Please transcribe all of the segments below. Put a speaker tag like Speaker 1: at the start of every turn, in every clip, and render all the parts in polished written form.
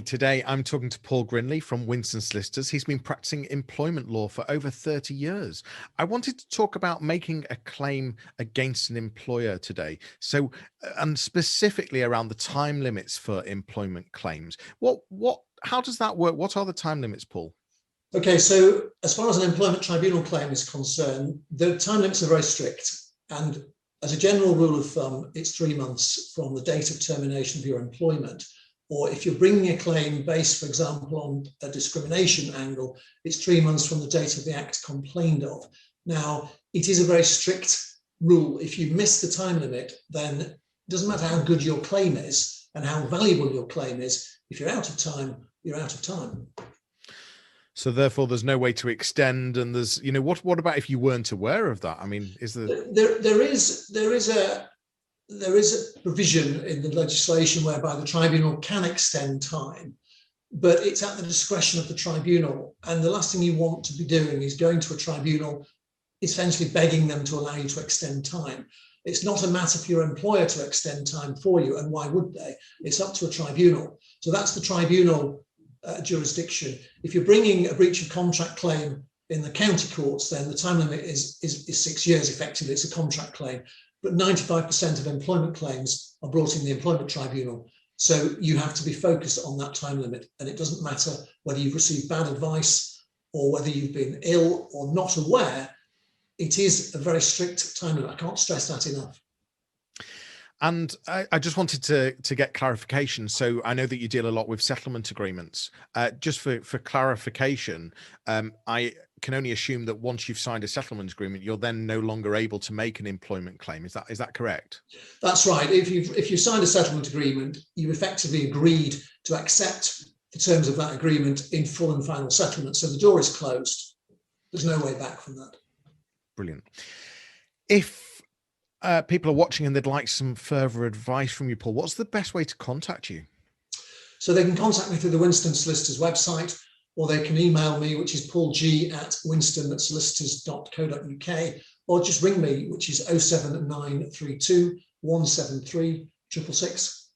Speaker 1: Today I'm talking to Paul Grinley from Winston Solicitors. He's been practicing employment law for over 30 years. I wanted to talk about making a claim against an employer today. And specifically around the time limits for employment claims. How does that work? What are the time limits, Paul?
Speaker 2: Okay, so as far as an employment tribunal claim is concerned, the time limits are very strict. And as a general rule of thumb, it's 3 months from the date of termination of your employment. Or if you're bringing a claim based, for example, on a discrimination angle, it's 3 months from the date of the act complained of. Now, it is a very strict rule. If you miss the time limit, then it doesn't matter how good your claim is and how valuable your claim is. If you're out of time, you're out of time.
Speaker 1: So therefore, there's no way to extend. And there's, what about if you weren't aware of that? I mean,
Speaker 2: there is a provision in the legislation whereby the tribunal can extend time, but it's at the discretion of the tribunal. And the last thing you want to be doing is going to a tribunal, essentially begging them to allow you to extend time. It's not a matter for your employer to extend time for you, and why would they? It's up to a tribunal. So that's the tribunal jurisdiction. If you're bringing a breach of contract claim in the county courts, then the time limit is 6 years effectively. It's a contract claim. But 95% of employment claims are brought in the employment tribunal. So you have to be focused on that time limit. And it doesn't matter whether you've received bad advice or whether you've been ill or not aware. It is a very strict time limit. I can't stress that enough.
Speaker 1: And I just wanted to get clarification. So I know that you deal a lot with settlement agreements. Just for clarification, I can only assume that once you've signed a settlement agreement, you're then no longer able to make an employment claim. Is that correct?
Speaker 2: That's right. If you signed a settlement agreement, you effectively agreed to accept the terms of that agreement in full and final settlement. So the door is closed. There's no way back from that.
Speaker 1: Brilliant. If people are watching and they'd like some further advice from you, Paul, what's the best way to contact you?
Speaker 2: So they can contact me through the Winston Solicitors website, or they can email me, which is paulg@winstonsolicitors.co.uk, or just ring me, which is 07932 173 666.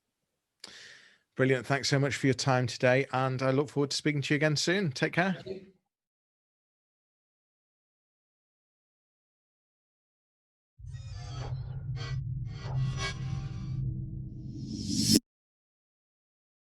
Speaker 1: Brilliant. Thanks so much for your time today, and I look forward to speaking to you again soon. Take care.